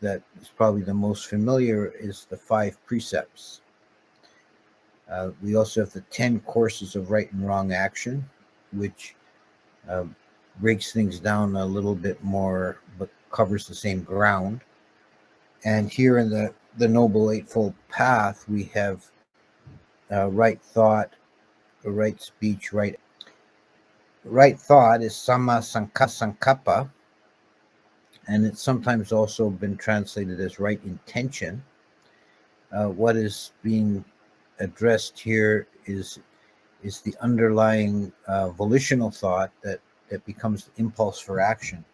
that is probably the most familiar is the 5 precepts. We also have the 10 courses of right and wrong action, which breaks things down a little bit more, but covers the same ground. And here in the Noble Eightfold Path, we have right thought, right speech, right thought is samma sankappa, and it's sometimes also been translated as right intention. What is being addressed here is the underlying volitional thought that becomes the impulse for action.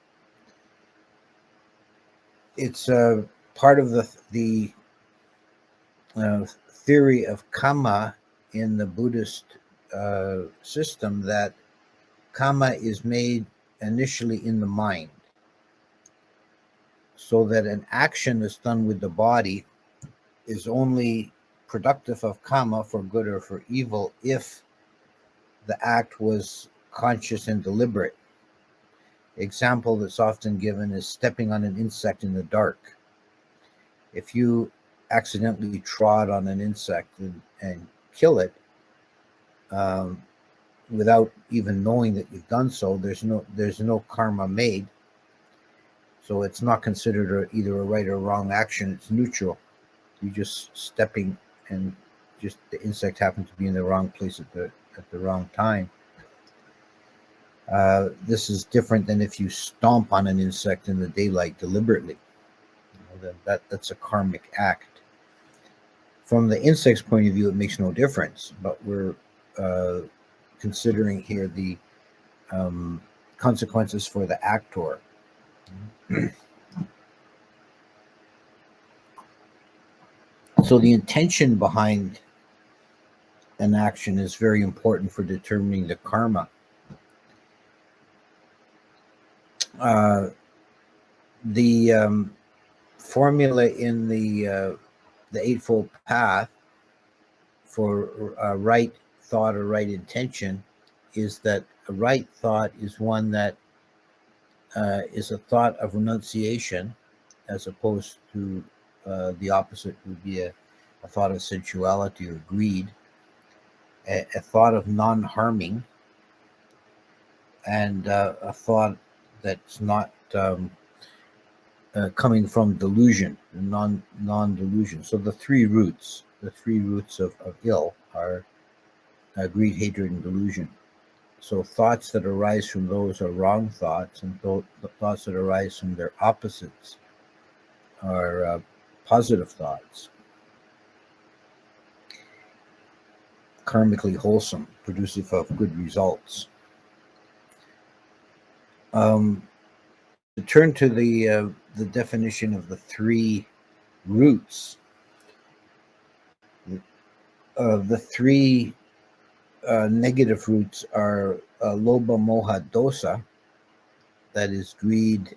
It's part of the theory of karma in the Buddhist system, that karma is made initially in the mind, so that an action that's done with the body is only productive of karma, for good or for evil, if the act was conscious and deliberate. Example that's often given is stepping on an insect in the dark. If you accidentally trod on an insect and kill it without even knowing that you've done so, there's no karma made. So it's not considered either a right or wrong action. It's neutral. You're just stepping, and just the insect happened to be in the wrong place at the wrong time. This is different than if you stomp on an insect in the daylight deliberately. That's a karmic act. From the insect's point of view, it makes no difference, but we're considering here the consequences for the actor. So the intention behind an action is very important for determining the karma. The formula in the Eightfold Path for right thought or right intention is that a right thought is one that is a thought of renunciation, as opposed to the opposite would be a thought of sensuality or greed, a thought of non-harming, and a thought that's not coming from delusion, non-delusion. So the three roots of ill are greed, hatred, and delusion. So thoughts that arise from those are wrong thoughts, and the thoughts that arise from their opposites are positive thoughts, karmically wholesome, producive of good results. To turn to the definition of the three roots, the three negative roots are lobha, moha, dosa, that is greed,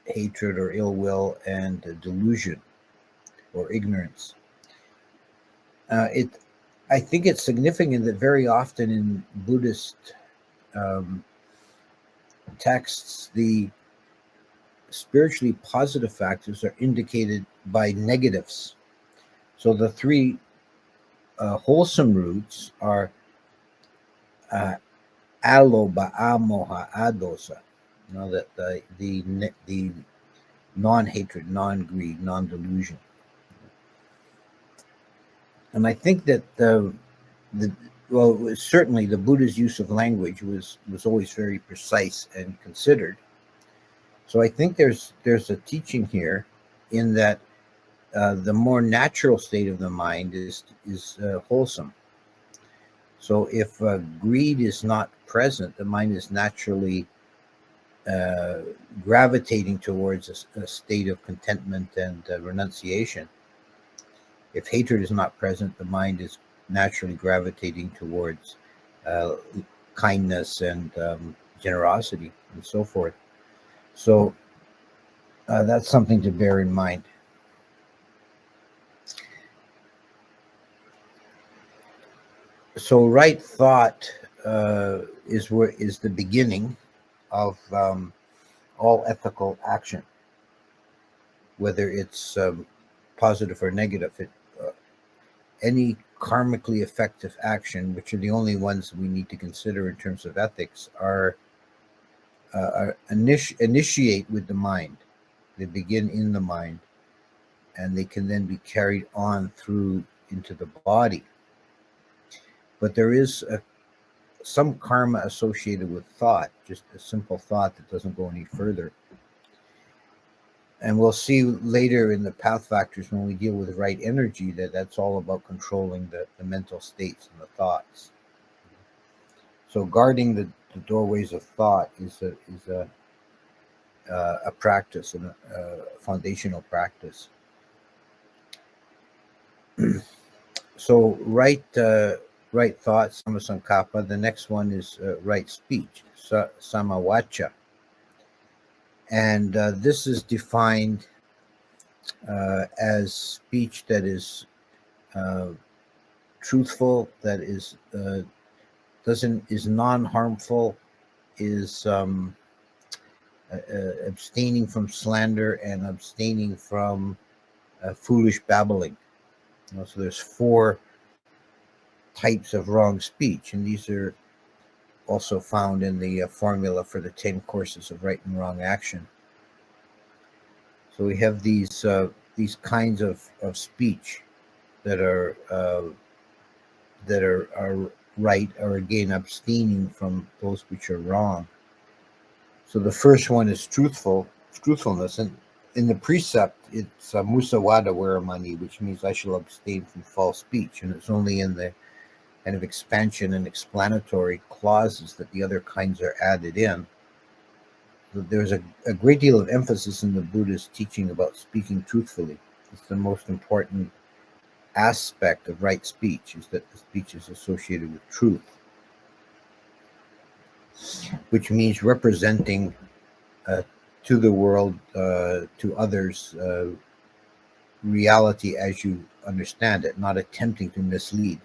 hatred or ill will, and delusion or ignorance. I think it's significant that very often in Buddhist texts, the spiritually positive factors are indicated by negatives. So the three wholesome roots are alobha, amoha, adosa. You know, that the non-hatred, non-greed, non-delusion. And I think that certainly the Buddha's use of language was always very precise and considered. So I think there's a teaching here in that the more natural state of the mind is wholesome. So if greed is not present, the mind is naturally gravitating towards a state of contentment and renunciation. If hatred is not present, the mind is naturally gravitating towards kindness and generosity and so forth. So that's something to bear in mind. So right thought is the beginning of all ethical action. whether it's positive or negative. Any karmically effective action, which are the only ones we need to consider in terms of ethics, initiate with the mind. They begin in the mind, and they can then be carried on through into the body. But there is some karma associated with thought, just a simple thought that doesn't go any further. And we'll see later in the path factors when we deal with right energy that's all about controlling the mental states and the thoughts. So guarding the doorways of thought is a practice, and a foundational practice. So right thought, samasankappa. The next one is right speech, samawacha. And this is defined as speech that is truthful, that is non-harmful, is abstaining from slander and abstaining from foolish babbling. So there's 4 types of wrong speech, and these are also found in the formula for the 10 courses of right and wrong action. So we have these kinds of speech that are right, or again abstaining from those which are wrong. So the first one is truthfulness, and in the precept it's musawada waramani, which means I shall abstain from false speech, and it's only in the kind of expansion and explanatory clauses that the other kinds are added in. There's a great deal of emphasis in the Buddha's teaching about speaking truthfully. It's the most important aspect of right speech, is that the speech is associated with truth, which means representing to the world, to others, reality as you understand it, not attempting to mislead.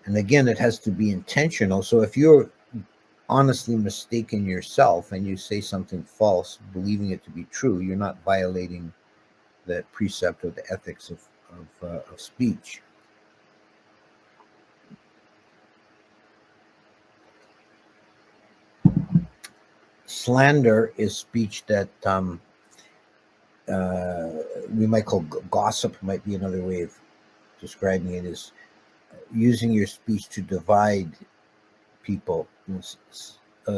And again, it has to be intentional. So if you're honestly mistaken yourself and you say something false, believing it to be true, you're not violating the precept or the ethics of speech. Slander is speech that we might call gossip, might be another way of describing it, is using your speech to divide people,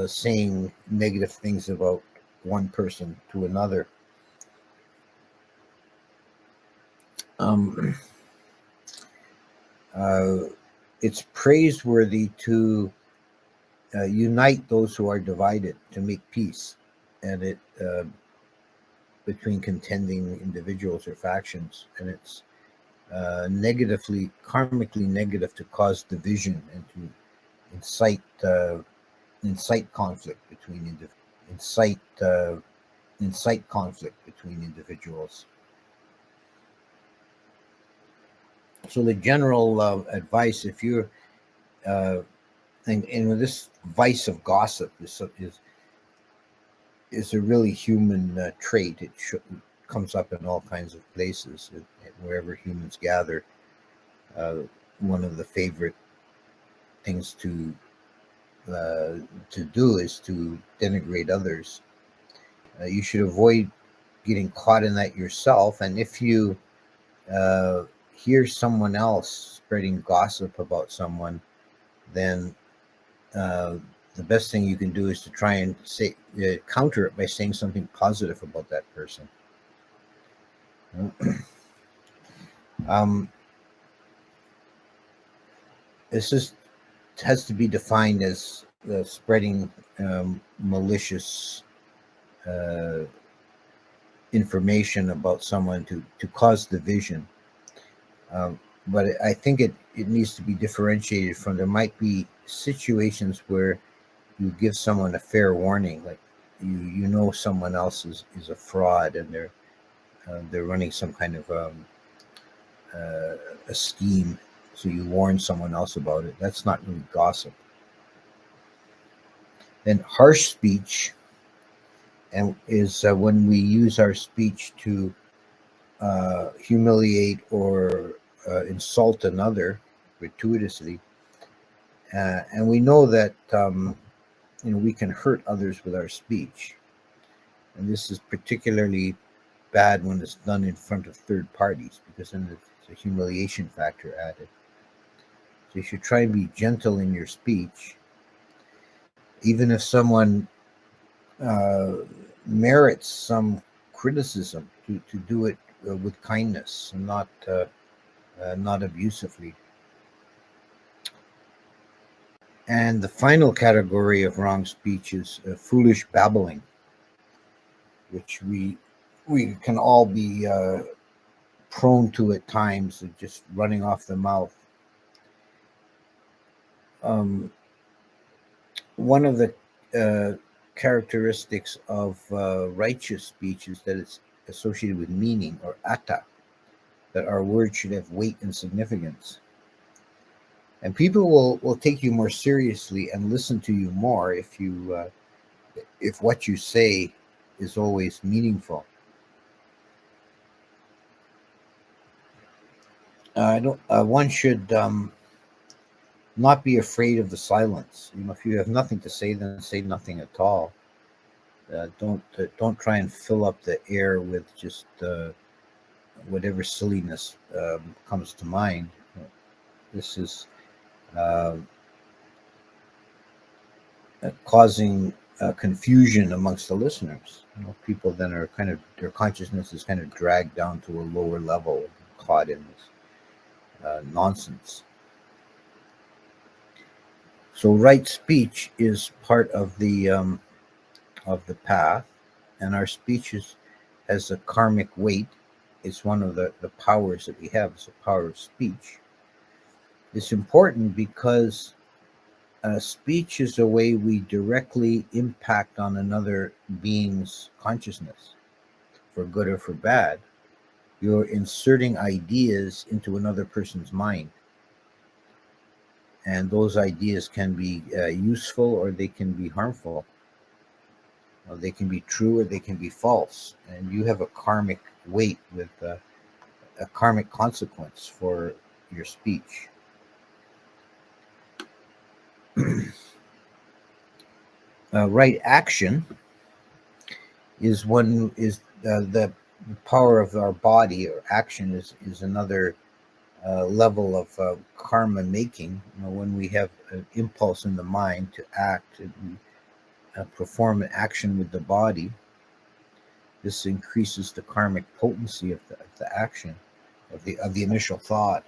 saying negative things about one person to another. It's praiseworthy to unite those who are divided, to make peace, and it between contending individuals or factions, and it's karmically negative to cause division and to incite conflict between individuals. So the general advice, if you're and this vice of gossip is a really human trait. It comes up in all kinds of places, wherever humans gather. One of the favorite things to do is to denigrate others. You should avoid getting caught in that yourself. And if you hear someone else spreading gossip about someone, then the best thing you can do is to try and counter it by saying something positive about that person. This has to be defined as spreading malicious information about someone to cause division. But I think it needs to be differentiated from, there might be situations where you give someone a fair warning, like you know someone else is a fraud, and they're running some kind of a scheme, so you warn someone else about it. That's not really gossip. Then harsh speech and is when we use our speech to humiliate or insult another gratuitously, and we know that we can hurt others with our speech, and this is particularly bad when it's done in front of third parties, because then there's a humiliation factor added. So you should try and be gentle in your speech, even if someone uh, merits some criticism, to do it with kindness and not abusively. And the final category of wrong speech is foolish babbling, which we can all be prone to at times, of just running off the mouth. One of the characteristics of righteous speech is that it's associated with meaning, or atta, that our words should have weight and significance. And people will take you more seriously and listen to you more if what you say is always meaningful. I don't. One should not be afraid of the silence. If you have nothing to say, then say nothing at all. Don't try and fill up the air with just whatever silliness comes to mind. This is uh, causing confusion amongst the listeners. People then are their consciousness is kind of dragged down to a lower level, caught in this nonsense. So right speech is part of the path, and our speech has a karmic weight. It's one of the powers that we have. It's the power of speech. It's important because speech is a way we directly impact on another being's consciousness, for good or for bad. You're inserting ideas into another person's mind, and those ideas can be useful, or they can be harmful. They can be true, or they can be false, and you have a karmic weight with a karmic consequence for your speech. Right action is the power of our body, or action is another level of karma making. When we have an impulse in the mind to act, we perform an action with the body. This increases the karmic potency of the action, of the initial thought,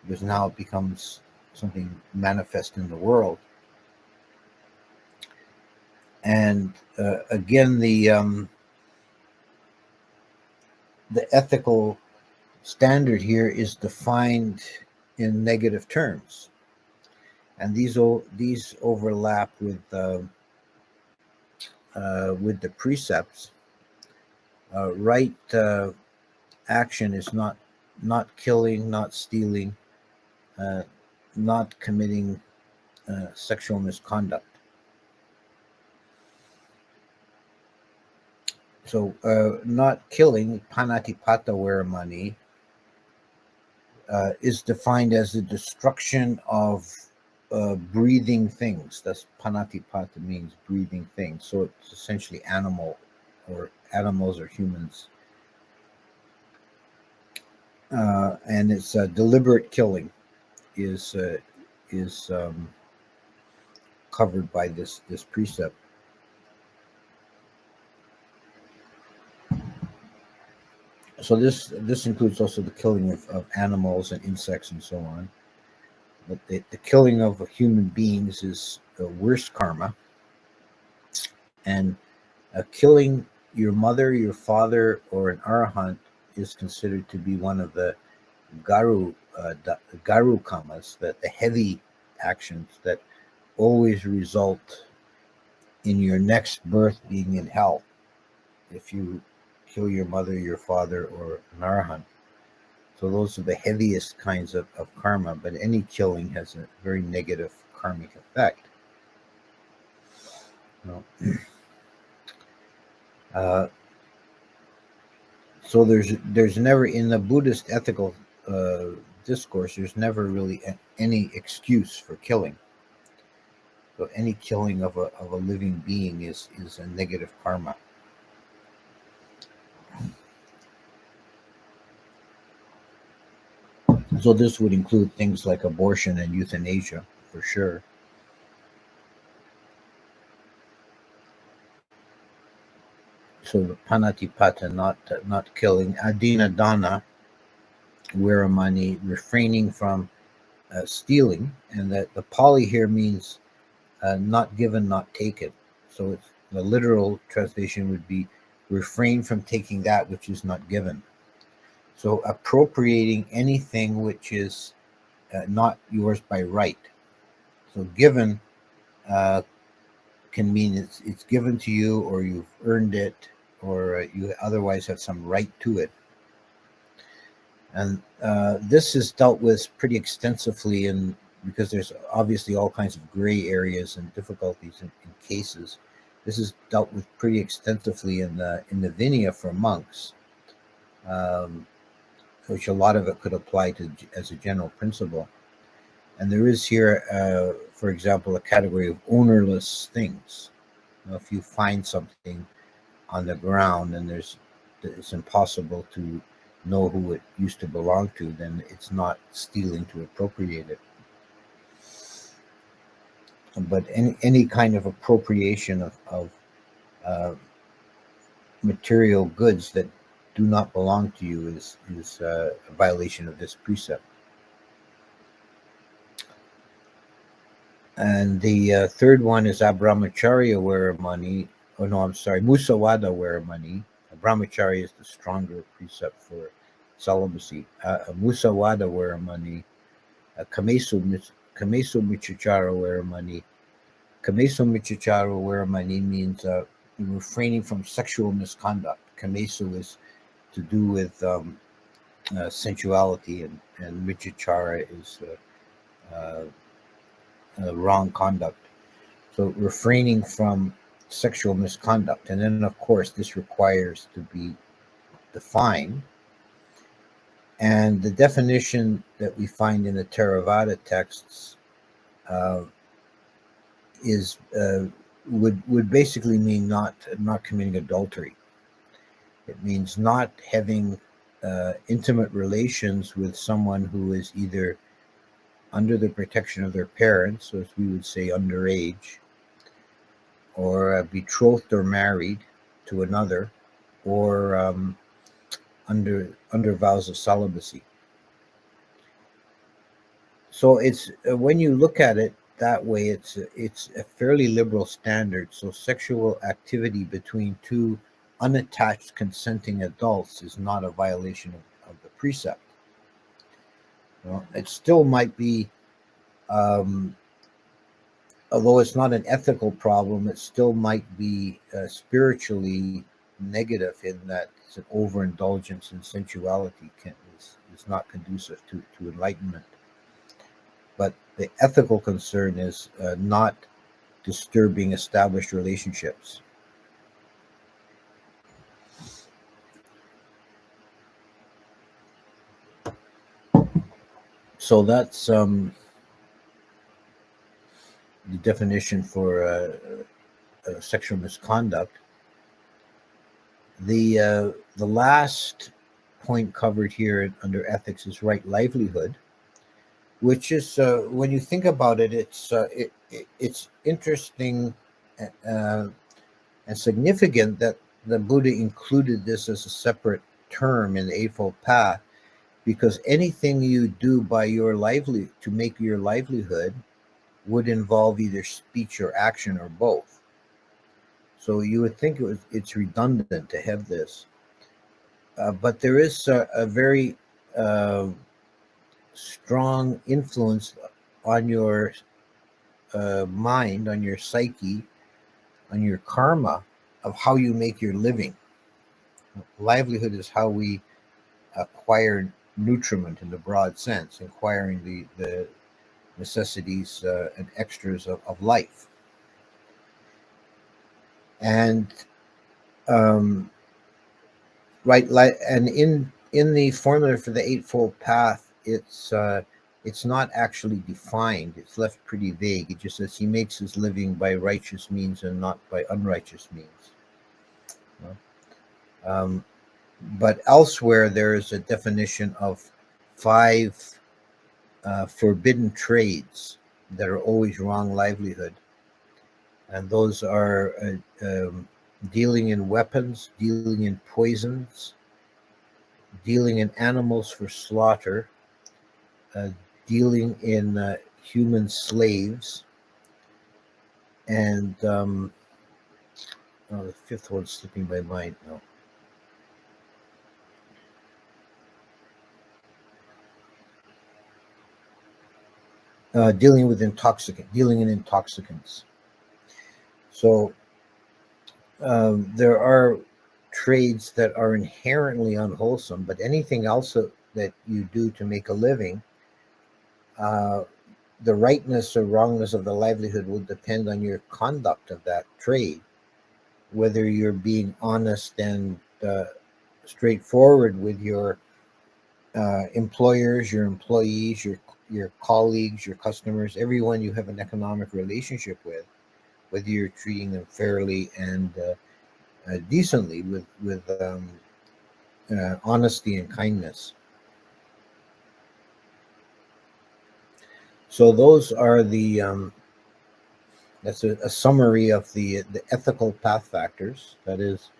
because now it becomes something manifest in the world. And again, the ethical standard here is defined in negative terms, and these overlap with the precepts. Right action is not killing, not stealing, uh, not committing sexual misconduct. So not killing, panatipata weramani, is defined as the destruction of breathing things. That's panatipata, means breathing things. So it's essentially animals or humans. And it's deliberate killing is covered by this precept. So this includes also the killing of animals and insects and so on. But the killing of human beings is the worst karma. And killing your mother, your father, or an arahant is considered to be one of the garu karmas, that the heavy actions that always result in your next birth being in hell if you kill your mother, your father, or an arahant. So those are the heaviest kinds of karma, but any killing has a very negative karmic effect. Uh, so there's never in the Buddhist ethical discourse. There's never really any excuse for killing. So any killing of a living being is a negative karma. So this would include things like abortion and euthanasia, for sure. So the panatipata, not killing, adina dana, weramani, refraining from stealing, and that the Pali here means not given, not taken. So it's, the literal translation would be refrain from taking that which is not given. So appropriating anything which is not yours by right. So given uh, can mean it's given to you, or you've earned it, or you otherwise have some right to it. And this is dealt with pretty extensively in, because there's obviously all kinds of gray areas and difficulties in cases. This is dealt with pretty extensively in the Vinaya for monks, um, which a lot of it could apply to as a general principle. And there is here, for example, a category of ownerless things. You know, if you find something on the ground and it's impossible to know who it used to belong to, then it's not stealing to appropriate it. But any kind of appropriation of uh, material goods that do not belong to you is a violation of this precept. And the third one is abrahmacharya weramani. Oh no, I'm sorry, musawada weramani. Brahmacharya is the stronger precept for celibacy. Musawada weramani. Kamesu michachara weramani. Kamesu michachara weramani means refraining from sexual misconduct. Kamesu is to do with sensuality, and michachara is wrong conduct. So refraining from sexual misconduct. And then, of course, this requires to be defined. And the definition that we find in the Theravada texts uh, is would basically mean not committing adultery. It means not having intimate relations with someone who is either under the protection of their parents, so as we would say underage, or betrothed or married to another, or under vows of celibacy. So it's when you look at it that way, it's a fairly liberal standard. So sexual activity between two unattached consenting adults is not a violation of the precept. Well, it still might be, um, although it's not an ethical problem, it still might be spiritually negative in that it's an overindulgence in sensuality is not conducive to enlightenment. But the ethical concern is not disturbing established relationships. So that's the definition for sexual misconduct. The last point covered here under ethics is right livelihood, which is when you think about it, it's interesting uh, and significant that the Buddha included this as a separate term in the Eightfold Path, because anything you do by your lively to make your livelihood would involve either speech or action or both. So you would think it's redundant to have this, but there is a very uh, strong influence on your mind, on your psyche, on your karma of how you make your living. Livelihood is how we acquire nutriment in the broad sense, acquiring the necessities and extras of life. And um, right, and in the formula for the Eightfold Path, it's not actually defined. It's left pretty vague. It just says he makes his living by righteous means and not by unrighteous means. You know? But elsewhere, there is a definition of 5 forbidden trades that are always wrong livelihood, and those are dealing in weapons, dealing in poisons, dealing in animals for slaughter, uh, dealing in human slaves, and oh, the fifth one's slipping my mind now. Dealing in intoxicants. So there are trades that are inherently unwholesome, but anything else that you do to make a living, uh, the rightness or wrongness of the livelihood will depend on your conduct of that trade, whether you're being honest and straightforward with your employers, your employees, your colleagues, your customers, everyone you have an economic relationship with, whether you're treating them fairly and decently with honesty and kindness. So those are the that's a summary of the ethical path factors. That is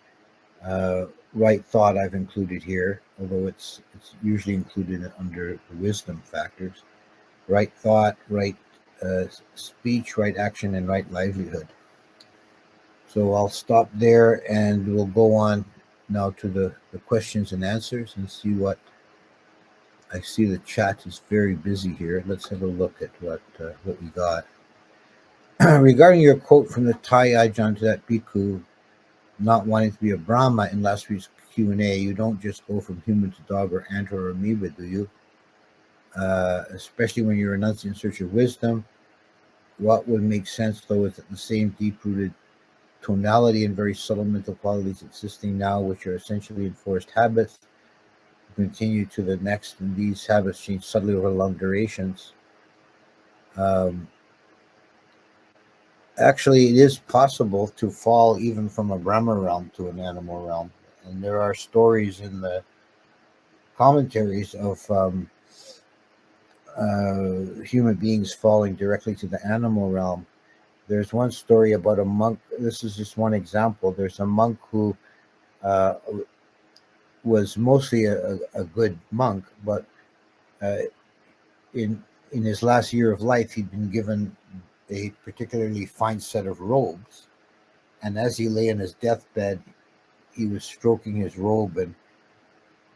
uh, right thought I've included here, although it's usually included under the wisdom factors. Right thought, right speech, right action, and right livelihood. So I'll stop there and we'll go on now to the questions and answers and see what I see. The chat is very busy here. Let's have a look at what we got. Regarding your quote from the Thai Ajahn to that bhikkhu not wanting to be a Brahma in last week's Q&A, you don't just go from human to dog or ant or amoeba, do you? Especially when you're renunciating in search of wisdom. What would make sense, though, is that the same deep-rooted tonality and very subtle mental qualities existing now, which are essentially enforced habits, continue to the next, and these habits change subtly over long durations. Um, Actually, it is possible to fall even from a Brahma realm to an animal realm. And there are stories in the commentaries of human beings falling directly to the animal realm. There's one story about a monk. This is just one example. There's a monk who uh, was mostly a good monk, but uh, in in his last year of life, he'd been given a particularly fine set of robes, and as he lay on his deathbed, he was stroking his robe and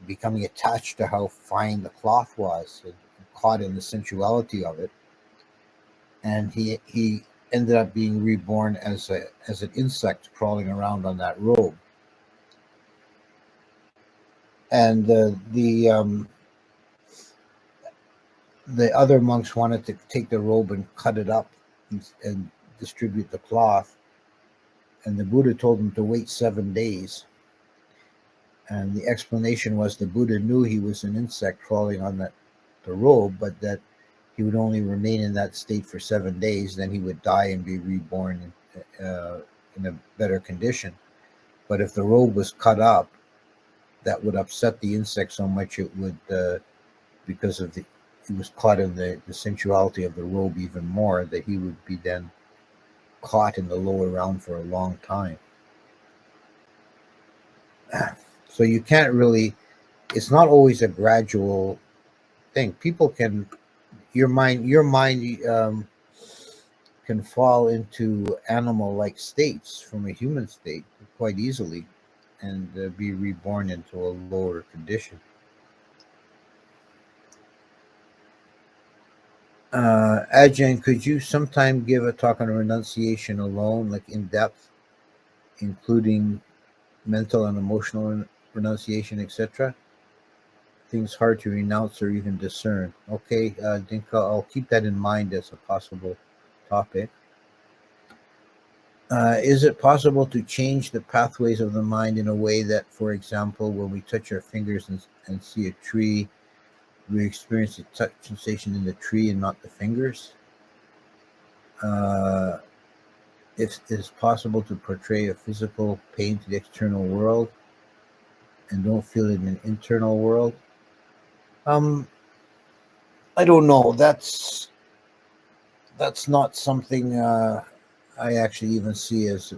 becoming attached to how fine the cloth was, and caught in the sensuality of it. And he ended up being reborn as an insect crawling around on that robe. And the other monks wanted to take the robe and cut it up and distribute the cloth. And the Buddha told them to wait 7 days. And the explanation was the Buddha knew he was an insect crawling on the robe, but that he would only remain in that state for 7 days. Then he would die and be reborn in a better condition. But if the robe was cut up, that would upset the insect so much it would, because of it was caught in the sensuality of the robe even more, that he would be then caught in the lower realm for a long time. So you can't really, it's not always a gradual thing. People can, your mind can fall into animal-like states from a human state quite easily and be reborn into a lower condition. Ajahn, could you sometime give a talk on renunciation alone, like in depth, including mental and emotional renunciation, etc.? Things hard to renounce or even discern. Okay, Dinka, I'll keep that in mind as a possible topic. Is it possible to change the pathways of the mind in a way that, for example, when we touch our fingers and see a tree, we experience the touch sensation in the tree and not the fingers? Uh, if it is possible to portray a physical pain to the external world and don't feel it in an internal world? Um, I don't know. That's not something I actually even see as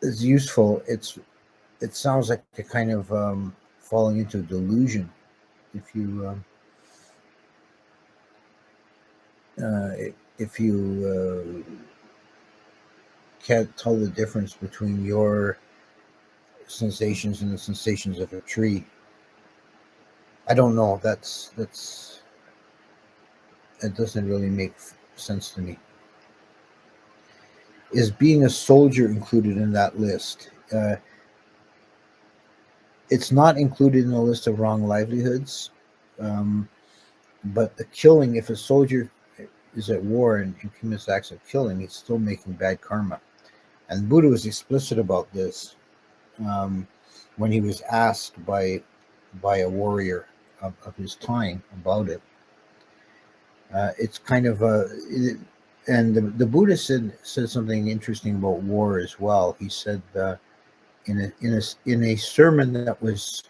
useful. It sounds like a kind of falling into delusion if uh, if you can't tell the difference between your sensations and the sensations of a tree. I don't know. That's it doesn't really make sense to me. Is being a soldier included in that list? It's not included in the list of wrong livelihoods, um, but the killing, if a soldier is at war and commits acts of killing, he's still making bad karma. And Buddha was explicit about this um, when he was asked by a warrior of his time about it. It's kind of and the Buddha said something interesting about war as well. He said in a sermon that was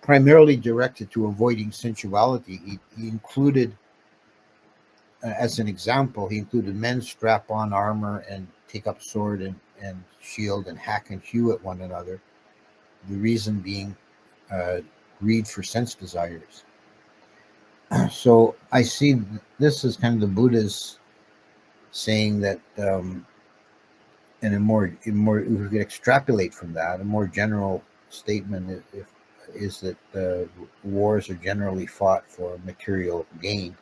primarily directed to avoiding sensuality, he included as an example, he included men strap on armor and take up sword and shield and hack and hew at one another. The reason being greed for sense desires. So I see this as kind of the Buddha's saying that, and we could extrapolate from that. A more general statement is that wars are generally fought for material gain,